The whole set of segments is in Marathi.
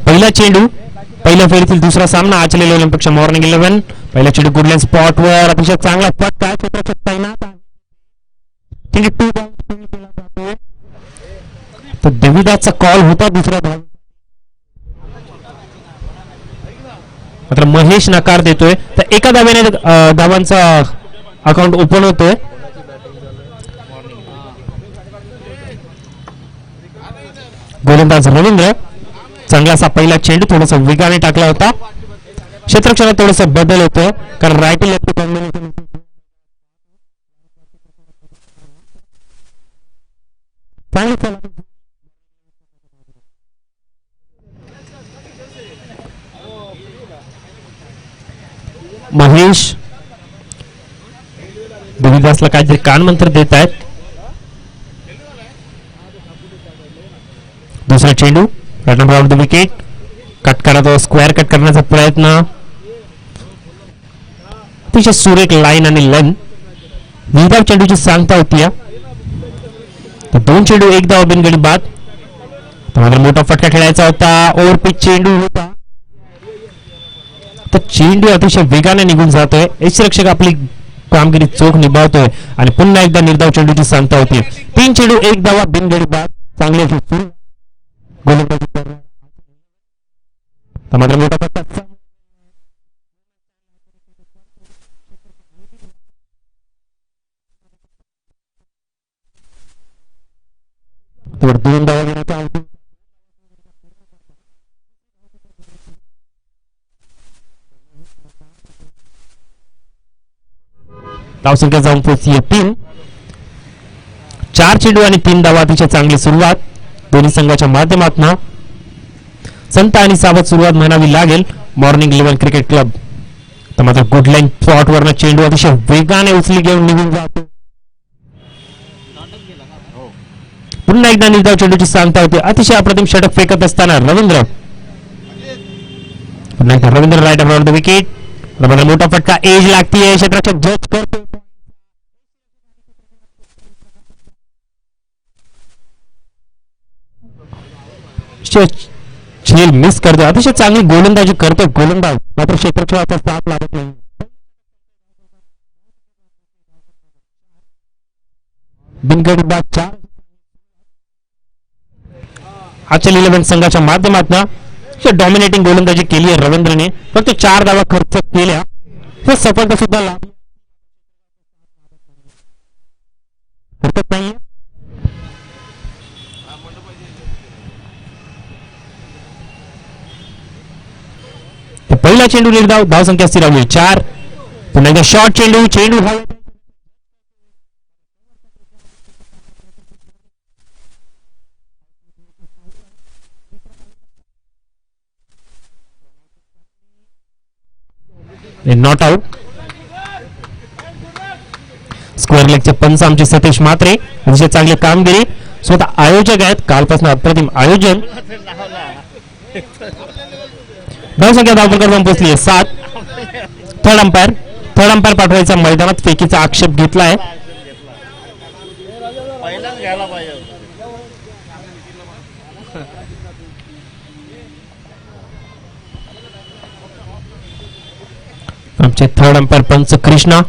पहिला चेंडू, पहिल्या फेरीतील दुसरा सामना आचल ओलिम्पिकच्या मॉर्निंग 11. पहिला चेंडू गुडलँड स्पॉटवर अतिशय चांगला फटका क्षेत्राच्या तैनात तर देवीदासचा कॉल होता दुसरा धाव, मात्र महेश नकार देतोय. तर एका धाव्याने धावांचा अकाउंट ओपन होतोय. गोलंदाज रवींद्र चांगला असा पहिला चेंडू थोडासा वेगाने टाकला होता. क्षेत्ररक्षणात थोडासा बदल होतोय कारण रायटी लेफ्टी कॉम्बिनेशन महेश देवीदासला काहीतरी कानमंत्र देत आहेत. दुसरा चेंडू run out the wicket. Cut करा, स्क्वेअर कट करण्याचा प्रयत्न, अतिशय सुरेख लाईन आणि लन विधाव चेंडूची सांगता होती. तर 2 चेंडू 1 धाव बिनगडी बाद. तर मोठा फटका खेळायचा होता, ओव्हर पिच चेंडू होता. तर चेंडू अतिशय वेगाने निघून जातोय. यष्टिरक्षक आपली कामगिरी चोख निभावतोय आणि पुन्हा एकदा निर्धाव चेंडूची सांगता होती. 3 चेंडू 1 धावा बिनगडी बाद. चांगले गोलंदाजी मात्र मोठा फटका दोन धावा घेण्याचा धावसंख्या जाऊन पोहोचली 3. 4 चेंडू आणि 3 धावा. अतिशय चांगली सुरुवात दोन्ही संघाच्या माध्यमातून. संत आणि सावध सुरुवात म्हणावी लागेल मॉर्निंग 11 क्रिकेट क्लब. तर मात्र गुडलँड स्पॉटवरनं चेंडू अतिशय वेगाने उचली घेऊन निघून जातो. पुन्हा एकदा निर्धाव चेंडूची सांगता होते. अतिशय अप्रतिम षटक फेकत असताना रवींद्र पुन्हा एकदा Ravindra right about the wicket. मोठा फटका एज लागतीये. क्षेत्ररक्षक जज करतो. झेल मिस करतो. अतिशय चांगली गोलंदाजी करतो गोलंदाज, मात्र क्षेत्ररक्षकाचा साथ लागत नाही. बिनगडी बाद 4. आचल 11 संघाच्या माध्यमातून डॉमिनेटिंग गोलंदाजी केली आहे रवींद्रने. फक्त 4 धावा खर्च केल्या, तर सफलता सुद्धा लाभली नाही. पहिला चेंडू निर्धाव, धावसंख्या स्थिरावली 4. पुन्हा एकदा शॉर्ट चेंडू, चेंडू नॉट आउट. स्क्वेअर लेगचे पंच आमचे सतीश म्हात्रे, अतिशय चांगली कामगिरी. स्वतः आयोजक आहेत, कालपासून अप्रतिम आयोजन. धावसंख्या धावपकर जाऊन पोहोचली आहे 7. थर्ड अंपायर पाठवायचा मैदानात फेकीचा आक्षेप घेतलाय. आमचे थर्ड अंपायर पंच कृष्णा.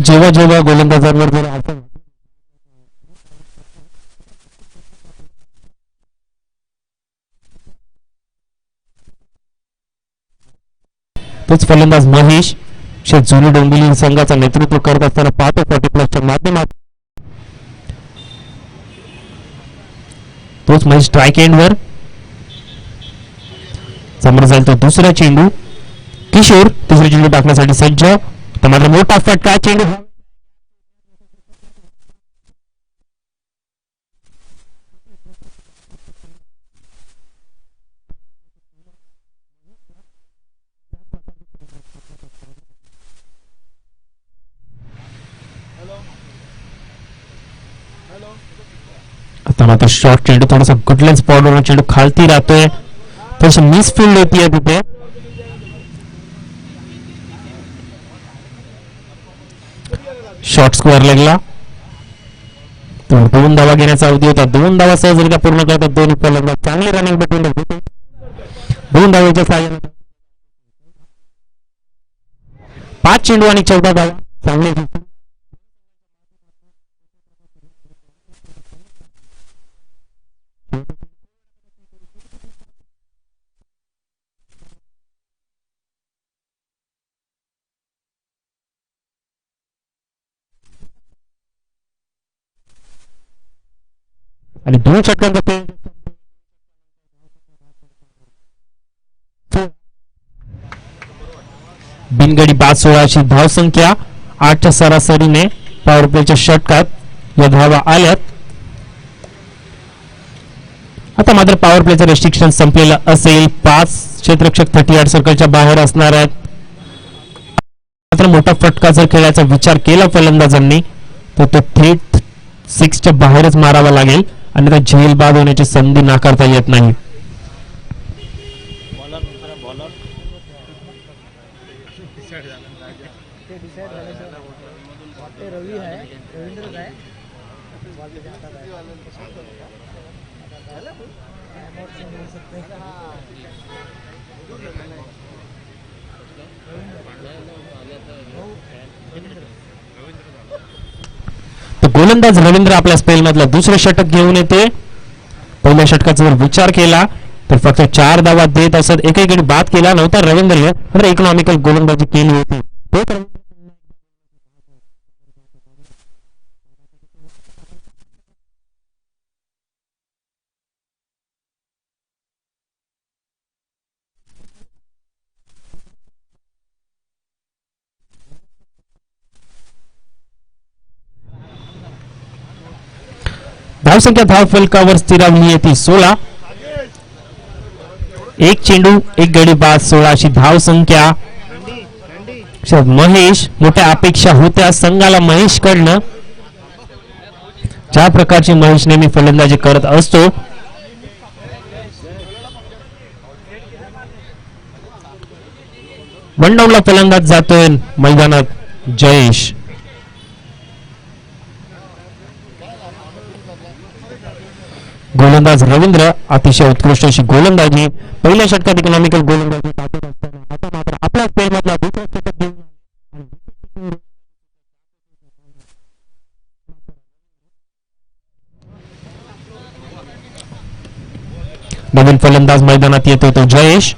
जेव्हा जेव्हा गोलंदाजांवर जर आपण तोच फलंदाज महेश जुनी डोंबिवली संघाचं नेतृत्व करत असताना पाहतो 40+ माध्यमात. तोच महेश स्ट्राईक एंडवर. समोर जाईल तो दुसरा चेंडू. किशोर तिसरा चेंडू टाकण्यासाठी सज्ज. तर मात्र मोठा फटका, चेंडू आता मात्र शॉर्ट चेंडू थोडासा गुडलँड स्पॉटवर चेंडू खालती राहतोय, थोडीशी मिसफिल्ड होतीये तिथे. शॉर्ट स्क्वेअर लेगला 2 धावा घेण्याचा अवधी होता. 2 धावा सहजरित्या पूर्ण करतात दोन्ही फलंदाज. चांगली रनिंग भेटून 2 धावेच्या साहाय्याने 5 चेंडू आणि 14 धावा. चांगले आणि 2 षटकांचा बिनगडी बाद 16ची धावसंख्या. 8च्या सरासरीने पॉवर प्लेच्या षटकात या धावा आल्यात. आता मात्र पॉवर प्लेचं रेस्ट्रिक्शन संपलेलं असेल. 5 क्षेत्ररक्षक 38 सर्कलच्या बाहेर असणार आहेत. मात्र मोठा फटका जर खेळायचा विचार केला फलंदाजांनी तर तो थेट 6च्या बाहेरच मारावा लागेल आणि त्या झेल बाद होण्याची संधी नाकारता येत नाही. गोलंदाज रवींद्र आपल्या स्पेल मधला दुसरे षटक घेऊन येते. पहिल्या षटकाचा जर विचार केला तर फक्त 4 धावा देत असत. एकही गडी बाद केला नव्हता रवींद्रने, तर इकॉनॉमिकल गोलंदाजी केली होती. धावसंख्या धाव फलकावर स्थिरावली आहे ती 16. 1 चेंडू 1 गडी बाद 16ची धावसंख्या. महेश, मोठ्या अपेक्षा होत्या संघाला महेश कडनं. ज्या प्रकारची महेश नेहमी फलंदाजी करत असतो. वन डाऊनला फलंदाज जातोय मैदानात जयेश. गोलंदाज रवींद्र अतिशय उत्कृष्ट अशी गोलंदाजी. पहिल्या षटकात इकॉनॉमिकल गोलंदाजी टाकत असताना आता मात्र आपल्या स्पेलमधला दुसरा षटक घेऊन नवीन फलंदाज मैदानात येतोय तो जयेश.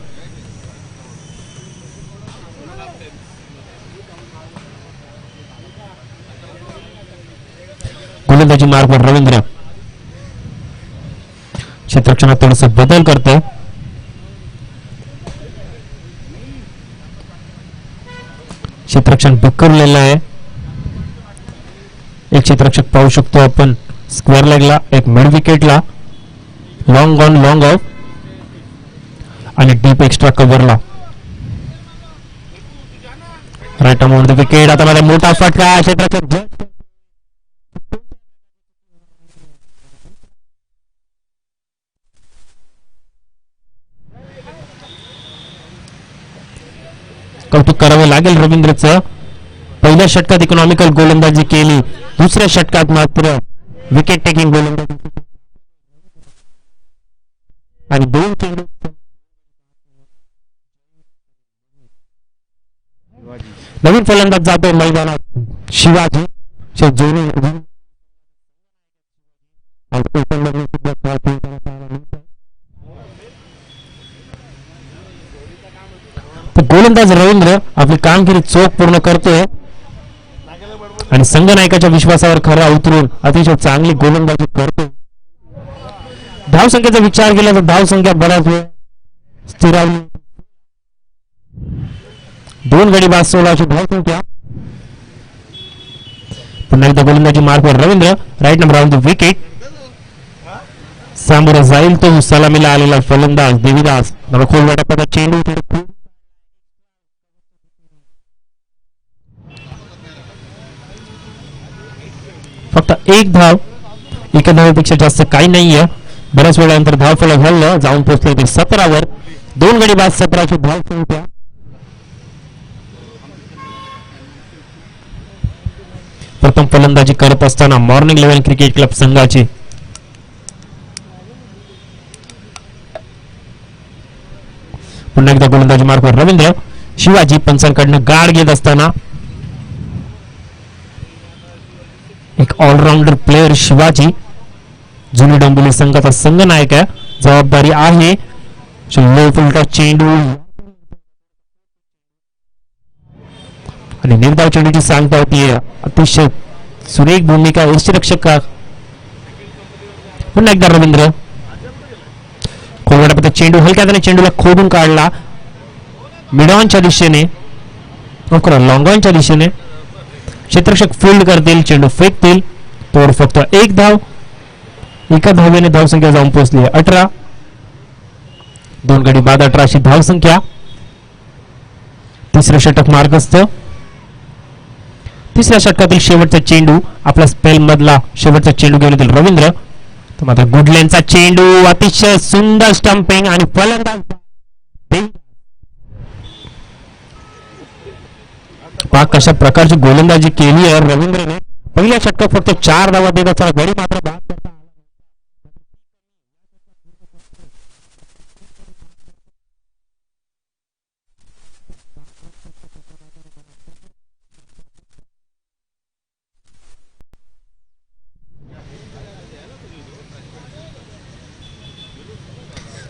गोलंदाजी मार्गवर रवींद्र क्षेत्ररक्षणात थोडासा बदल करते. क्षेत्ररक्षण बकरलेलं आहे. एक क्षेत्ररक्षक पाहू शकतो आपण स्क्वेअर लेगला, एक मिड विकेटला, लॉंग ऑन लॉंग ऑफ आणि डीप एक्स्ट्रा कव्हरला. Right around the wicket. आता माझा मोठा फटका. क्षेत्ररक्षक कौतुक करावे लागेल रवींद्रचं. पहिल्या षटकात इकॉनॉमिकल गोलंदाजी केली, दुसऱ्या षटकात मात्र विकेट टेकिंग गोलंदाजी आणि 2 चेंडू. नवीन फलंदाज जातोय मैदानात शिवाजी. गोलंदाज रवींद्र आपली कामगिरी चोख पूर्ण करतोय आणि संघनायकाच्या विश्वासावर खरा उतरून अतिशय चांगली गोलंदाजी करतो. धावसंख्येचा विचार केला तर धावसंख्या बराच वेळ स्थिरावली. 2 गडी बाद 16ची धावसंख्या. पुन्हा एकदा गोलंदाजी मार्गवर Ravindra. Right number on the wicket. सामोरा जाईल तो सलामीला आलेला फलंदाज देवीदास. खोल वाटापाचा चेंडू फक्त 1 धाव एका धावेपेक्षा जास्त काही नाहीये. बऱ्याच वेळानंतर धावफलक हल्लं जाऊन पोहोचले ते 17वर. 2 गडी बाद 17ची धावसंख्या. प्रथम फलंदाजी करत असताना मॉर्निंग 11 क्रिकेट क्लब संघाची पुन्हा एकदा गोलंदाजी मार्गवर रवींद्र. शिवाजी पंचांकडनं गाड घेत असताना एक ऑलराऊंडर प्लेअर शिवाजी जुनी डोंबिवली संघाचा संघनायक आहे. जबाबदारी आहे लो फुलटा चेंडू आणि निर्धाव चेंडूची सांगता होती. अतिशय सुरेख भूमिका यष्टीरक्षक. पुन्हा एकदा रवींद्र. खोलगटापत्ता चेंडू हलक्या हाताने चेंडूला खोदून काढला मिडॉनच्या दिशेने लॉंगॉनच्या दिशेने. क्षेत्ररक्षक फील्ड करतील चेंडू फेकतील. तोड फक्त एक धाव. एका धावेने धावसंख्या जाऊन पोहोचली 18. 2 गडी बाद 18ची धावसंख्या. तिसरं षटक मार्गस्थ. तिसऱ्या षटकातील शेवटचा चेंडू आपला स्पेल मधला शेवटचा चेंडू घेऊन येतील रवींद्र. तर मात्र गुडलेनचा चेंडू अतिशय सुंदर स्टंपिंग आणि फलंदाज पहा कशा प्रकारची गोलंदाजी केली आहे रवींद्रने. पहिल्या षटकात फक्त 4 धावा देत असताना गडी मात्र बाद करता आला.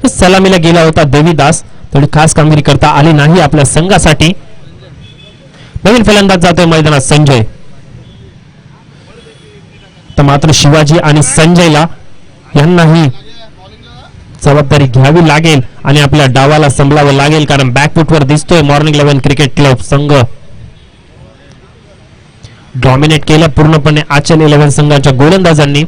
सलामीला गेला होता देवीदास. थोडी खास कामगिरी करता आली नाही आपल्या संघासाठी. नवीन फलंदाज जातोय मैदानात संजय. तर मात्र शिवाजी आणि संजयला यांनाही जबाबदारी घ्यावी लागेल आणि आपल्या डावाला संभळावं लागेल कारण बॅकफुटवर दिसतोय मॉर्निंग 11 क्रिकेट क्लब संघ. डॉमिनेट केलं पूर्णपणे आचल 11 संघाच्या गोलंदाजांनी.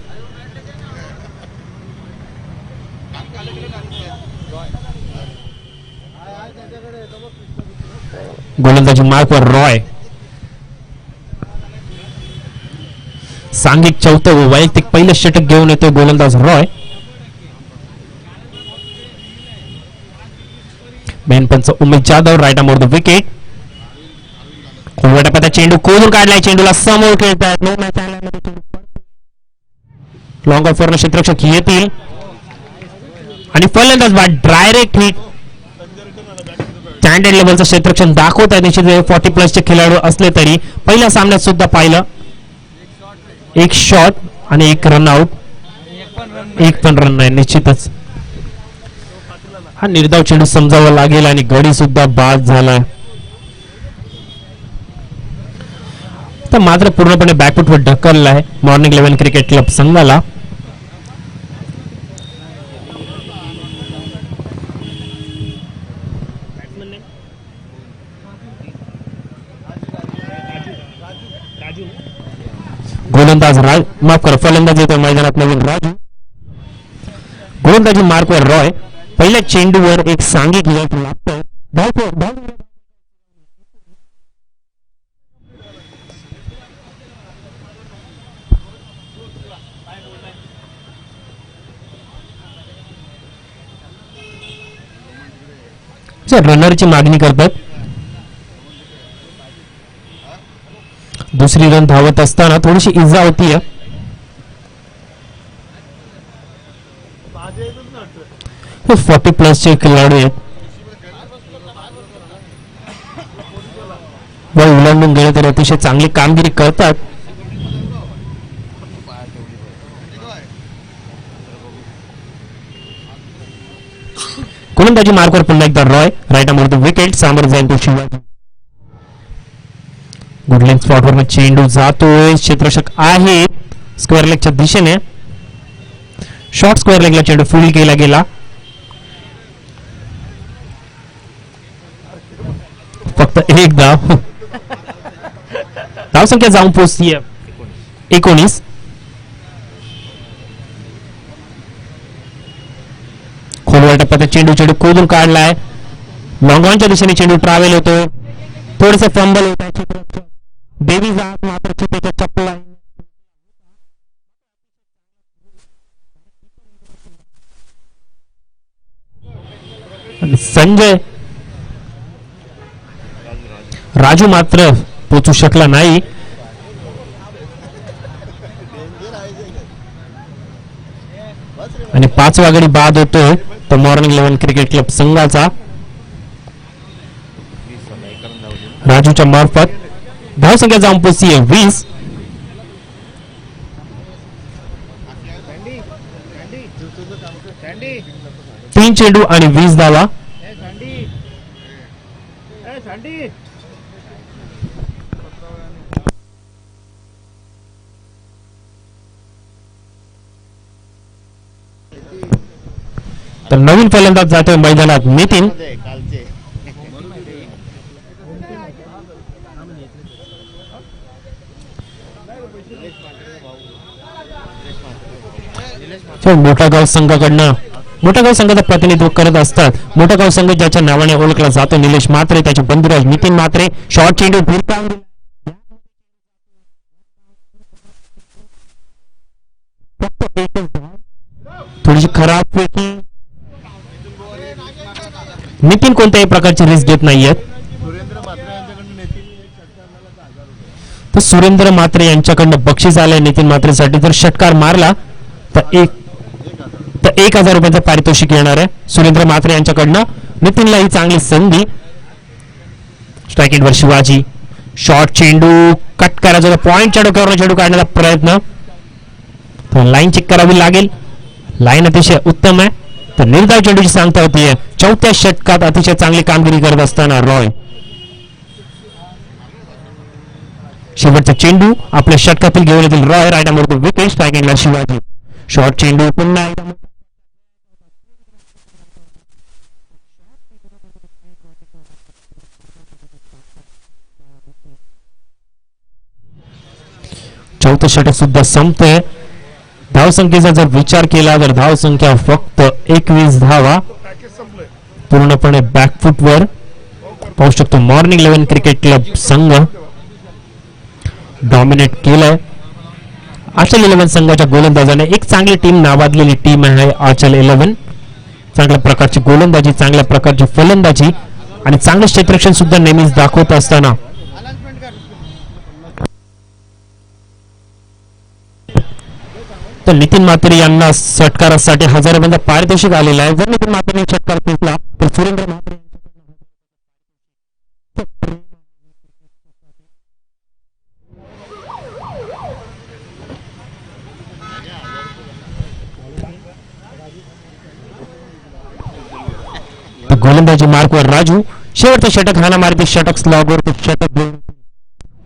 गोलंदाजी मार्कवर रॉय. सांघिक 4th व वैयक्तिक पहिलं षटक घेऊन येतो गोलंदाज रॉय. मेनपंच Umesh Jadhav right more the wicket. खोलगटापत्ता चेंडू खोदून काढलाय. चेंडूला समोर खेळतात. लॉंग ऑफरनं क्षेत्ररक्षक येतील आणि फलंदाज बाद डायरेक्ट हिट. स्टँडर्ड लेवलचं क्षेत्ररक्षण दाखवत आहे. निश्चित 40+ चे खेळाडू असले तरी पहिल्या सामन्यात सुद्धा पाहिलं एक शॉट आणि एक रनआउट. एक पण रन नाही. निश्चितच हा निर्धाव चेंडू समजावा लागेल आणि गडी सुद्धा बाद झालाय. तर मात्र पूर्णपणे बॅकफुटवर ढकलला आहे मॉर्निंग 11 क्रिकेट क्लब संघाला. गोलंदाज माफ करा फलंदाज येतो मैदानात नवीन राजू. गोलंदाजी मार्कवर रॉय. पहिल्या चेंडूवर एक सांघिक यश लागतोय. रनरची मागणी करतात. दुसरी रन धावत असताना थोडीशी इजा होतीये. हे 40+ चे खेळाडू आहेत. वय उलांडून गेले तर अतिशय चांगली कामगिरी करतात. गोलंदाजी मार्कवर पुन्हा एकदा Roy. Right more the wicket. समोर जाईल तो शिवाजी. गुडलेन स्पॉटवर चेंडू जातोय. क्षेत्ररक्षक आहे स्क्वेअर लेगच्या दिशेने. शॉर्ट स्क्वेअर लेगला चेंडू फील्ड केला गेला. फक्त एक धाव. धावसंख्या जाऊन पोहोचतीये 19. खोलवर टप्प्यात चेंडू खोदून काढलाय. लॉंगॉनच्या दिशेने चेंडू ट्रॅव्हल होतो. थोडेसे फंबल होत आहे. देवी जात मात्र चितेच्या चप्पल आणि संजय राजू मात्र पोचू शकला नाही. आणि 5वा गडी बाद होतोय तर मॉर्निंग 11 क्रिकेट क्लब संघाचा. राजूच्या मार्फत धावसंख्या जाऊन पोचली 20. 3 चेंडू आणि 20 धावा. तर नवीन फलंदाज जातोय मैदानात नितीन. मोठागाव संघाकडनं मोठागाव संघाचं प्रतिनिधित्व करत असतात मोठागाव संघ ज्याच्या नावाने ओळखला जातो निलेश म्हात्रे, त्याचे बंधुराज नितीन म्हात्रे. शॉर्ट चेंडू थोडीशी खराब पैकी. नितीन कोणत्याही प्रकारची रिस्क घेत नाहीयेत. तर सुरेंद्र म्हात्रे यांच्याकडनं बक्षीस आलंय नितीन म्हात्रेसाठी. जर षटकार मारला तर 1,000 रुपयांचं पारितोषिक येणार आहे सुरेंद्र म्हात्रे यांच्याकडनं. नितीनला ही चांगली संधी. स्ट्राईकवर शिवाजी. शॉर्ट चेंडू कट करायचा पॉइंटच्या डोक्यावर चेंडू काढण्याचा प्रयत्न. तर लाईन चेक करावी लागेल. लाईन अतिशय उत्तम आहे. तर निर्धाव चेंडूची सांगता होतीये 4थ्या षटकात अतिशय चांगली कामगिरी करत असताना रॉय. शेवटचा चेंडू आपल्या षटकातील घेऊन येतील रॉय. Right more wicket. स्ट्राईकिंगला शिवाजी. शॉर्ट चेंडू पुन्हा एकदा. चौथं षटक सुद्धा संपतंय. धावसंख्येचा जर विचार केला तर धावसंख्या फक्त 21 धावा. पूर्णपणे बॅकफुटवर पाहू शकतो मॉर्निंग 11 क्रिकेट क्लब संघ डॉमिनेट केलंय. आचल 11 संघाच्या गोलंदाजाने एक चांगली टीम नावाजलेली टीम आहे आचल 11. चांगल्या प्रकारची गोलंदाजी, चांगल्या प्रकारची फलंदाजी आणि चांगले क्षेत्ररक्षण सुद्धा नेहमीच दाखवत असताना तर नितीन म्हात्रे यांना षटकारासाठी 1,000 रुपयांचा पारितोषिक आलेला आहे. जर नितीन म्हात्रेने षटकार पेटला तर सुरेंद्र म्हात्रे गोलंदाजी मार्कवर राजू. शेवटचं षटक हाना मारते षटक स्लॉगवर षटक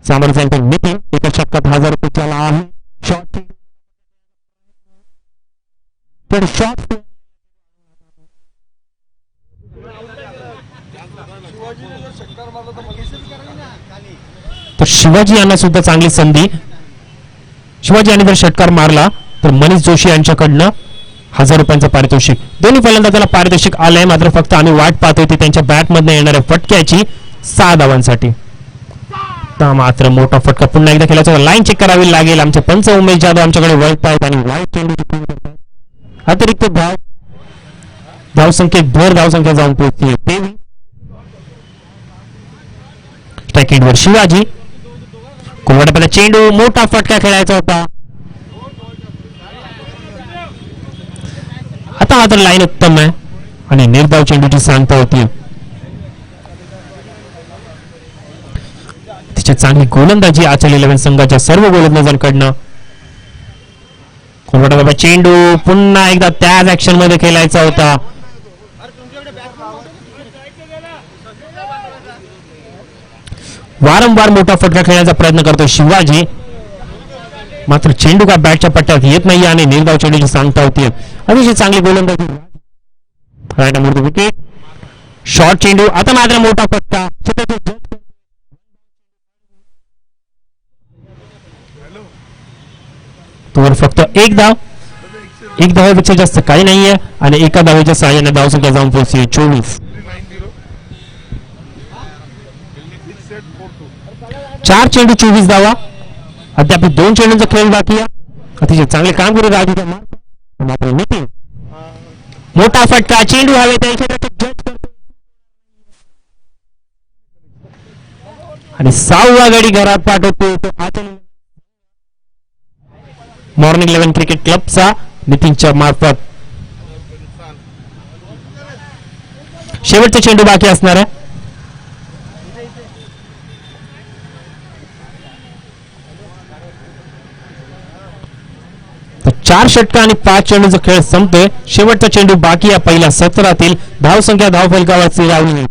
सामर्थ्य नितीन. एका षटकात 1,000 रुपये चला आहे. शॉर्ट तर शिवाजी यांना सुद्धा चांगली संधी. शिवाजी यांनी जर षटकार मारला तर मनीष जोशी यांच्याकडनं 1,000 रुपयांचं पारितोषिक. दोन्ही फलंदाजाला पारितोषिक आलंय. मात्र फक्त आम्ही वाट पाहतोय ती त्यांच्या बॅटमधनं येणाऱ्या फटक्याची 6 धावांसाठी. मात्र मोठा फटका पुन्हा एकदा खेळायचा. लाईन चेक करावी लागेल. आमचे पंच उमेश जाधव आमच्याकडे वळत आहेत आणि वाईट चेंडू अतिरिक्त धावसंख्येत भर धावसंख्या जाऊन पोहोचते 23. स्ट्राईकवर शिवाजी. कोलवाड्याला चेंडू मोठा फटका खेळायचा होता. आता मात्र लाईन उत्तम आहे आणि निर्धाव चेंडूची सांगता होती. तिची चांगली गोलंदाजी आचल 11 संघाच्या सर्व गोलंदाजांकडनं. कोलवाडा चेंडू पुन्हा एकदा त्याच ऍक्शन मध्ये खेळायचा होता. वारंवार मोठा फटका खेळण्याचा प्रयत्न करतो शिवाजी. मात्र चेंडू का बॅटच्या पट्ट्यात येत नाही आणि निर्धाव चेंडूची सांगता होती. अतिशय चांगली गोलंदाजी. Right more wicket. शॉर्ट चेंडू. आता मात्र मोठा फटका. तोवर फक्त एक धावेपेक्षा जास्त काही नाहीये आणि एका धावेच्या सहाय्याने धावसंख्या जाऊन पोहोचली 24. 4 चेंडू 24 धावा. अद्याप 2 चेंडूंचा खेळ बाकी आहे. अतिशय चांगले कामगिरी राजू मात्र नितीन. मोठा फटका. चेंडू हवे त्यांच्या जज करतो. आणि 6वा गडी घरात पाठवतो तो आचल मॉर्निंग 11 क्रिकेट क्लबचा नितीनच्या मार्फत. शेवटचा चेंडू बाकी असणार आहे. तर 4 षटक आणि 5 चेंडूचा खेळ संपतोय. शेवटचा चेंडू बाकी या पहिल्या सत्रातील. धावसंख्या धावफलकावरची राहुल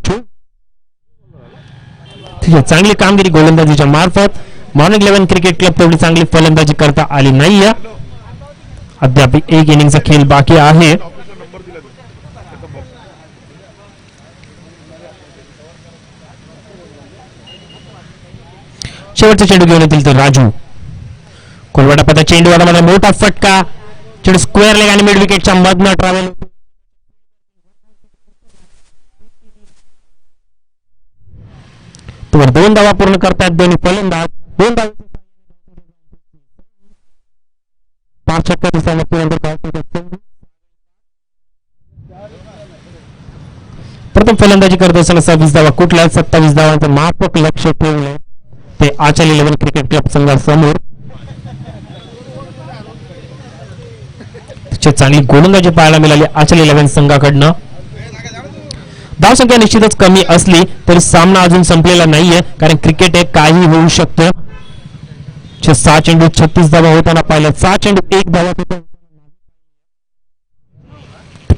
चांगली कामगिरी गोलंदाजीच्या मार्फत. मॉर्निंग 11 क्रिकेट क्लब तेवढी चांगली फलंदाजी करता आली नाहीये. अद्याप एक इनिंगचा खेळ बाकी आहे. शेवटचा चेंडू घेऊन येतील तर राजू. कोलवाडा पदा चेंडू मध्ये मोठा फटका. चेंडू स्क्वेअर लेग आणि मिड विकेटच्या मधनं ट्रॅव्हल. तर 2 धावा पूर्ण करतात दोन्ही फलंदाज. 2 धावा 5 प्रथम फलंदाजी करत असताना 26 धावा कुठल्या 27 धावांचं माफक लक्ष ठेवलं ते आचल 11 क्रिकेट क्लब संघासमोर. चांगली गोलंदाजी पाहायला मिळाली आचल 11 संघाकडनं. धावसंख्या निश्चितच कमी असली तरी सामना अजून संपलेला नाहीये, कारण क्रिकेट हे काही होऊ शकतं. 6 चेंडू 36 धावा होताना पाहिलं. 6 चेंडू 1 धावा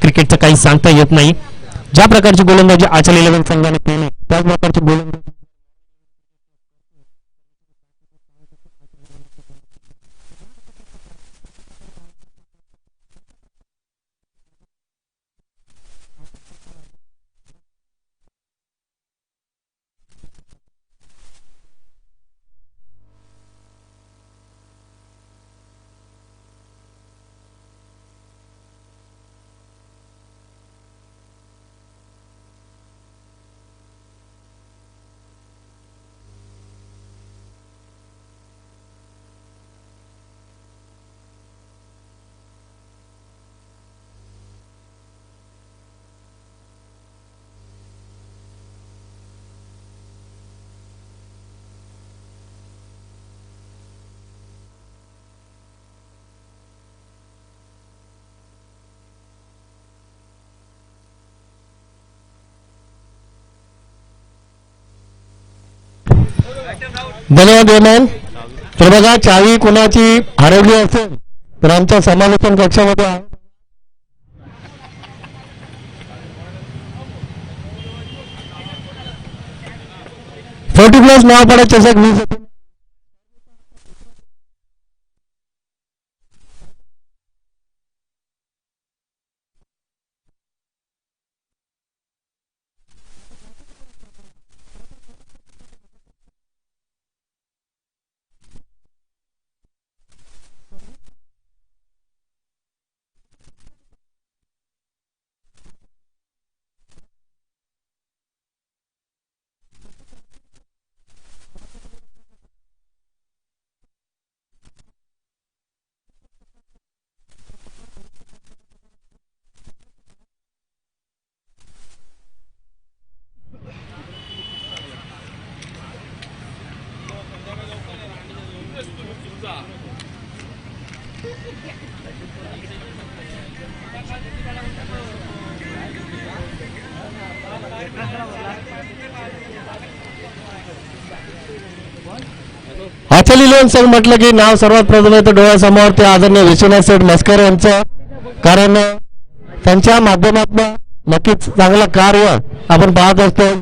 क्रिकेटचं काही सांगता येत नाही. ज्या प्रकारची गोलंदाजी आचल 11 संघाने केली त्याच प्रकारची गोलंदाजी धन्यवाद वेमन. तर बघा, चावी कोणाची हरवली असेल तर आमच्या समालोचन कक्षामध्ये आहे. प्लस नवापाडा चषक 20. आचल 11 संघ म्हटलं की नाव सर्वात प्रथम येतं डोळ्यासमोर ते आदरणीय विश्वनाथ सेठ मस्कर यांचं. कारण त्यांच्या माध्यमातून नक्कीच चांगलं कार्य आपण पाहत असतो.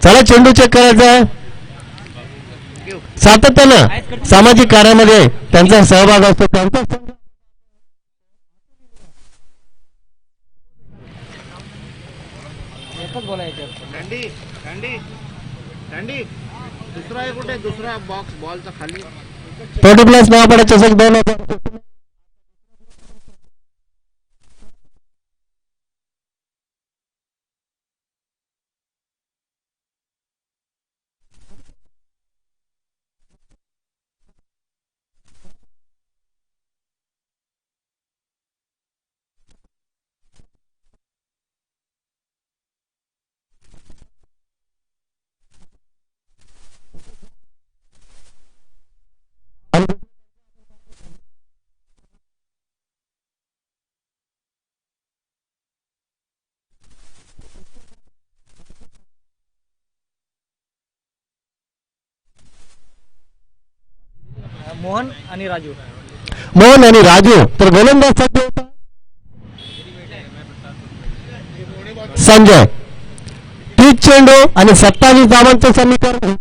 चला चेंडू चेक करायचा आहे. सातत्यानं सामाजिक कार्यामध्ये त्यांचा सहभाग असतो. त्यांचा दुसरा आहे कुठे दुसरा बॉक्स बॉलचा खाली प्लस नवापाडा चषक 2000. मोहन आणि राजू. मोहन आणि राजू. तर गोलंदाज सज्ज होता संजय. 30 चेंडू आणि 27 धावांचं समीकरण.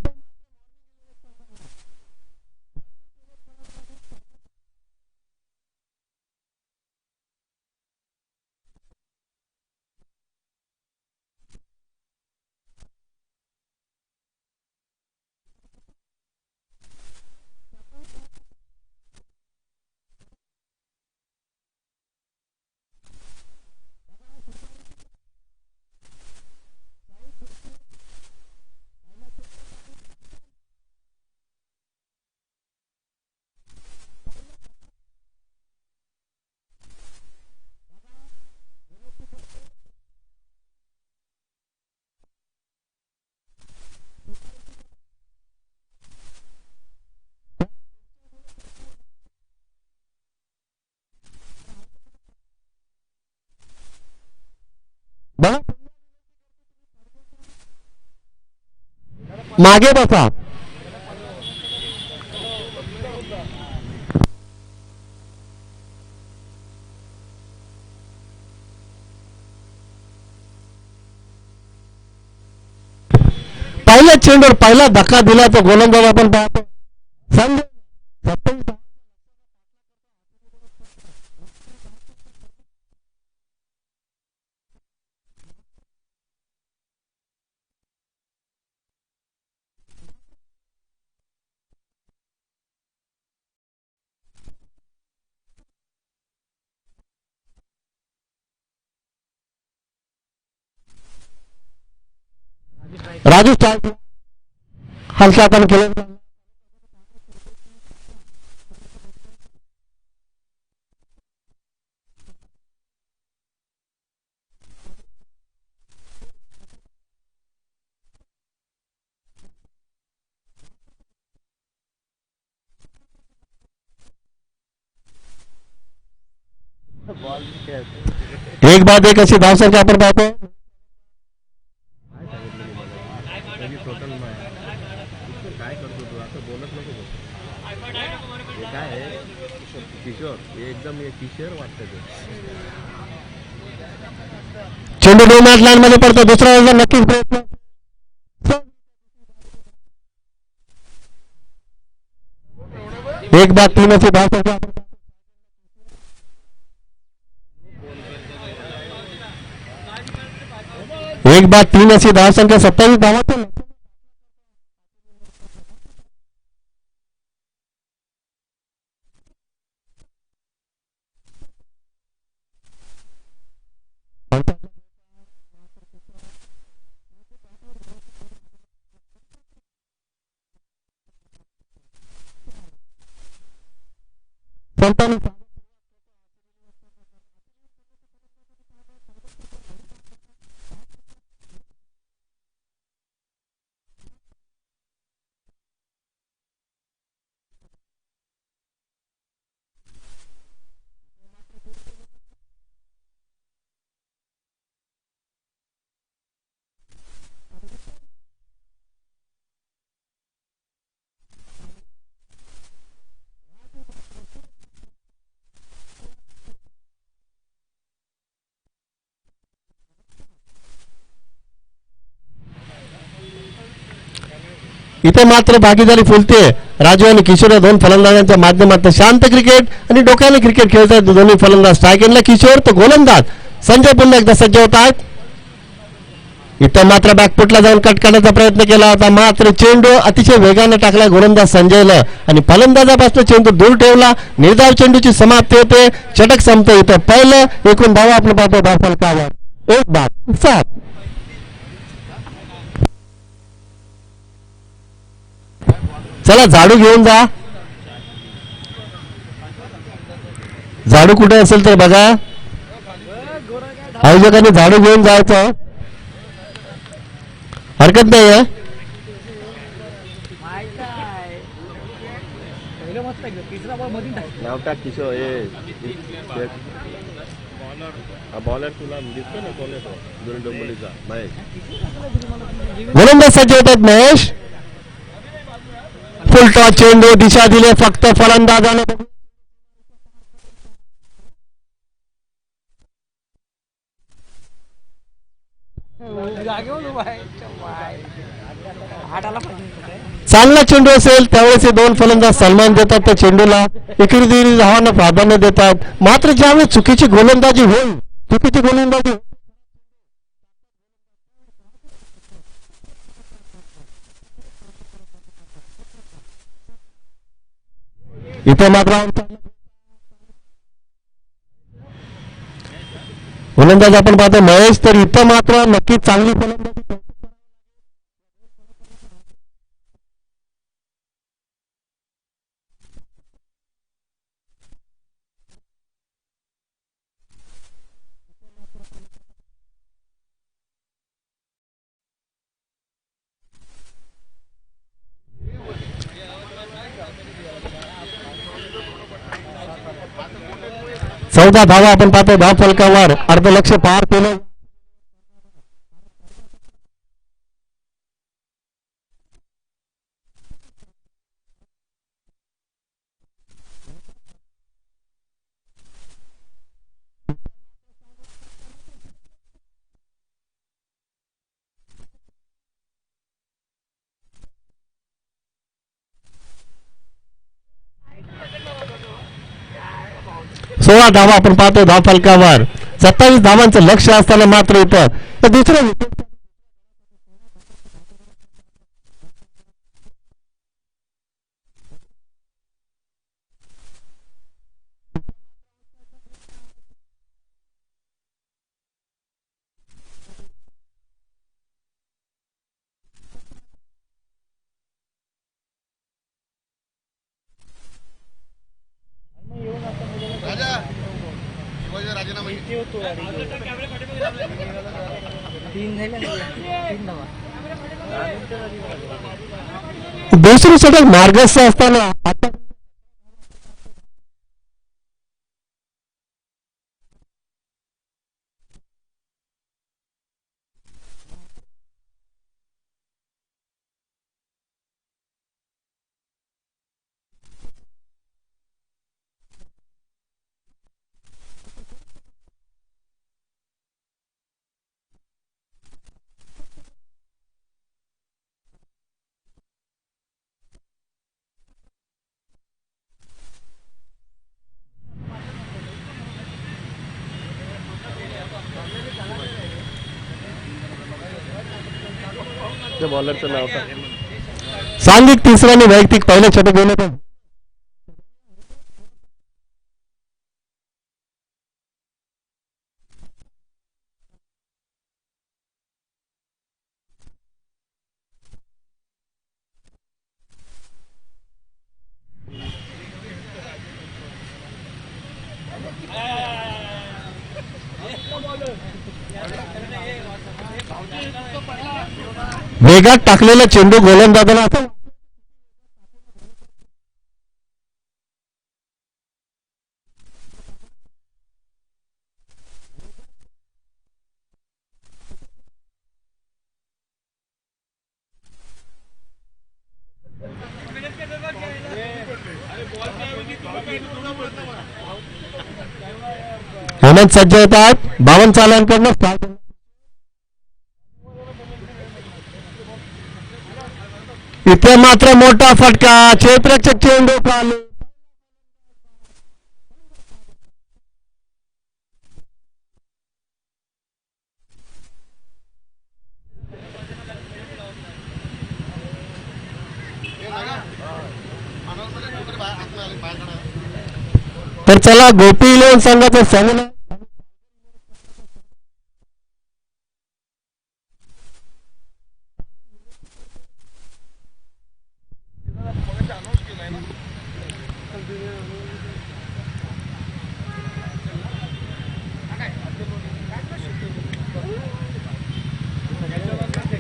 मागे बसा. पहिल्या चेंडूवर पहिला धक्का दिला तो गोलंदाज आपण पाहतो संजय. राजू स्टार्ट. हलक्या आपण केलं. एक बाद एक अशी धावसंख्या आपण पाहतो. काय करतो तू असं बोलत नको. हे काय आहे किशोर, हे एकदम किशोर वाटतं ते. चेंडू 2 मॅच लाईन मध्ये पडतो. दुसरा ओव्हर नक्कीच प्रयत्न. एक बाद 3 अशी धावसंख्या. एक बाद 3 अशी धावसंख्या 27 धावांचं. इथे मात्र भागीदारी फुलते. राजू आणि किशोर या 2 फलंदाजांच्या माध्यमातून शांत क्रिकेट आणि डोक्याने क्रिकेट खेळतात दोन्ही फलंदाज. स्ट्राईक एंडला किशोर तर गोलंदाज संजय पुन्हा एकदा सज्ज होत आहेत. इथं मात्र बॅकफुटला जाऊन कट करण्याचा प्रयत्न केला होता, मात्र चेंडू अतिशय वेगाने टाकला गोलंदाज संजयला आणि फलंदाजापासून चेंडू दूर ठेवला. निर्धाव चेंडूची समाप्ती होते. चटक संपतो. इथं पहिलं एकूण धावा आपण पाहतो धावफलकावर. एक बाद 7. चला झाडू घेऊन जा. झाडू कुठे असेल तर बघा. आयोजकांनी झाडू घेऊन जायचं. हरकत नाही आहे. किशोर बॉलर तुला दिसतो ना कोण येतो डोंबोलीचा महेश. गोलंदाज सज्ज होतात महेश. फुल टॉस चेंडू दिशा दिली फक्त फलंदाजाने. चांगला चेंडू असेल त्यावेळेस हे दोन फलंदाज सन्मान देतात त्या चेंडूला, एकेरी धावांना प्राधान्य देतात. मात्र ज्यावेळेस चुकीची गोलंदाजी होईल, चुकीची गोलंदाजी इथे मात्र गोलंदाज आपण पाहतो महेश, तर इथं मात्र नक्कीच चांगली फलंदाजी. चौदा धावा आपण पाहतो धाव फलकावर, अर्धलक्ष पार केलं. सोळा धावा आपण पाहतो धाव फलकावर, 27 धावांचं लक्ष असताना मात्र इथं दुसरं विकेट. दुसरी षटक मार्गस्थ असताना आता बॉलरचं नाव काय? सांघिक तिसरा आणि वैयक्तिक पहिलं षटक घेण्यात आलं. वेगात टाकलेला चेंडू गोलंदाजाला हेमंत सज्ज येतात 52 चालांकडनं. इथे मात्र मोठा फटका, क्षेत्ररक्षक चेंडू खाली. तर चला गोपी इलेव्हन संघाचं संघ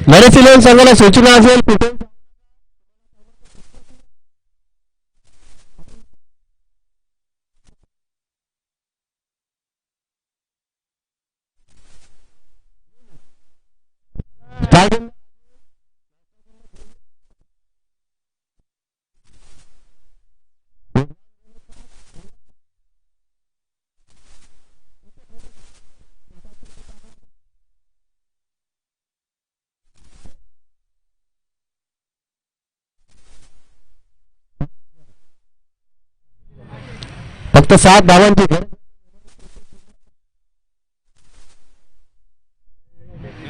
बरेच इलेव्हन संघाला सूचना असेल कुठे फक्त 7 धावांची गरज.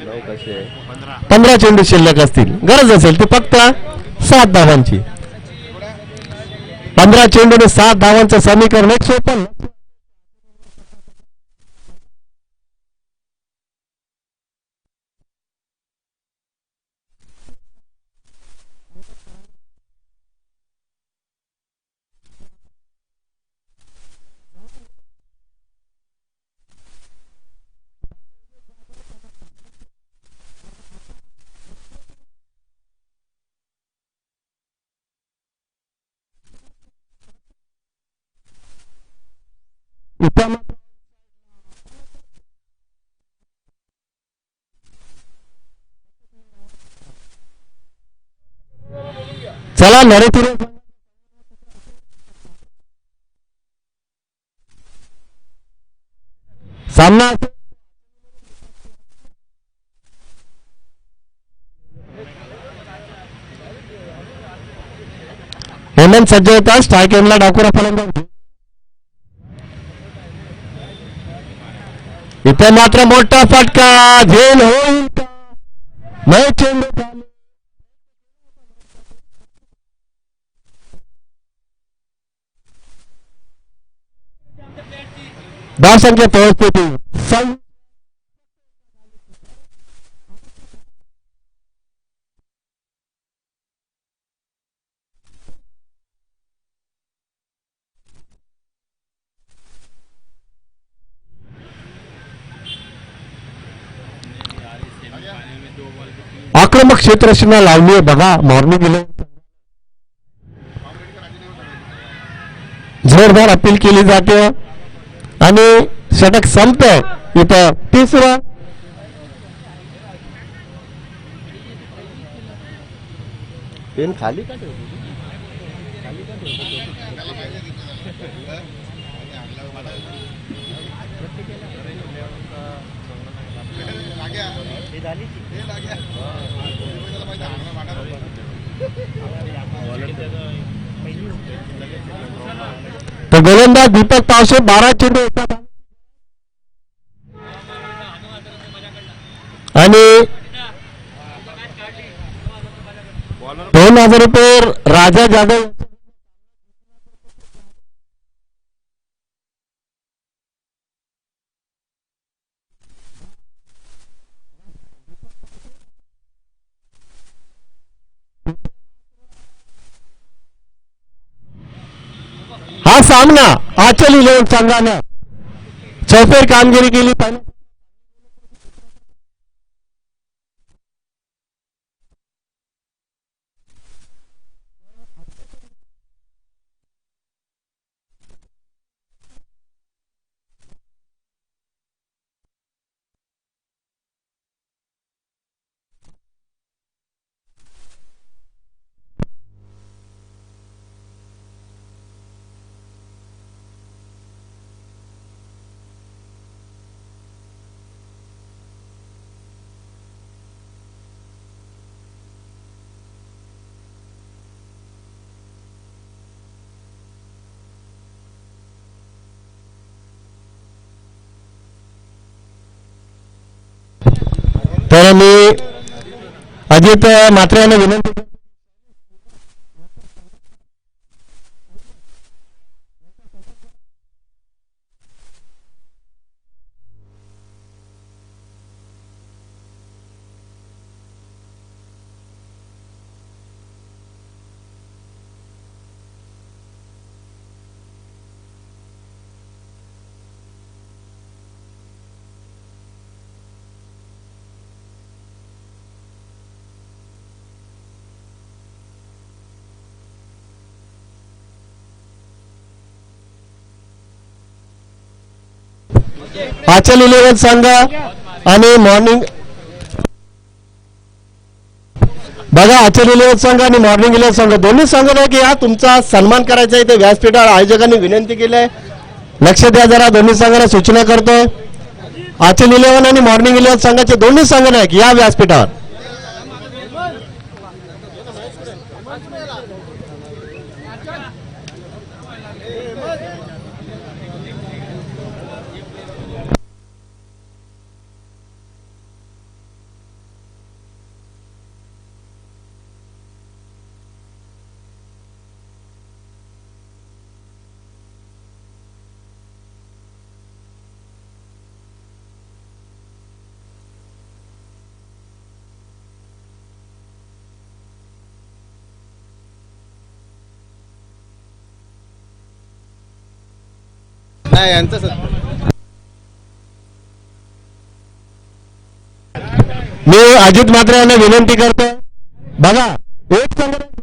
9 कसे 15 चेंडू शिल्लक असतील, गरज असेल ती फक्त 7 धावांची. 15 चेंडू आणि 7 धावांचं समीकरण एक सोपं. चला नरेंद्र सामना हेमंत सज्ज होता. स्ट्राईक एंडला डाकुरा फलंदाज. इथे मात्र मोठा फटका झेल होईल का? नाही चेंडू चालू. धावसंख्या पोहोचते. आक्रमक क्षेत्ररचना लावली आहे बघा मॉर्निंग इलेव्हन. जोरदार अपील केली जाते आणि षटक संपतंय. इथं तिसरं पेन खाली का तो गोलंदाज दीपक पावसे 12 चेंडू येतात आणि 2000 रुपये राजा जाधव. हा सामना आचल इलेव्हन संघानं चौफेर कामगिरी केली. तर मी अजित मात्रे यांना विनंती आचल इलेव्हन संघ आणि मॉर्निंग बघा आचल इलेव्हन संघ आणि मॉर्निंग इलेव्हन संघ दोन्ही संघांना की हा तुमचा सन्मान करायचा इथे व्यासपीठावर आयोजकांनी विनंती केली आहे. लक्ष द्या जरा. दोन्ही संघांना सूचना करतोय. आचल इलेव्हन आणि मॉर्निंग इलेव्हन संघाचे दोन्ही संघ नाही की या व्यासपीठावर. नाही यांचं सत्य. मी अजित म्हात्रे यांना विनंती करतो, बघा एक संघटन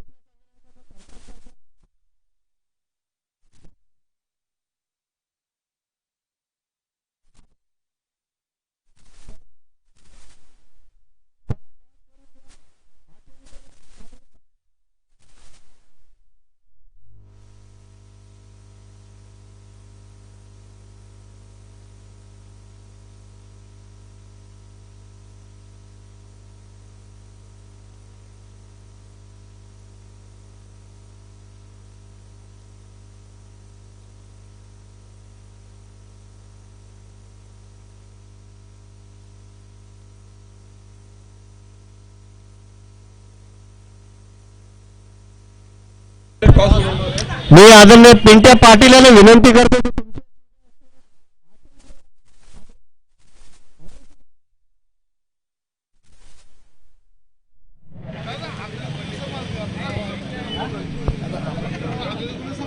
मी आदरणीय पिंट्या पाटील यांना विनंती करतो की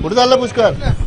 कुठे चाललं पुष्कर?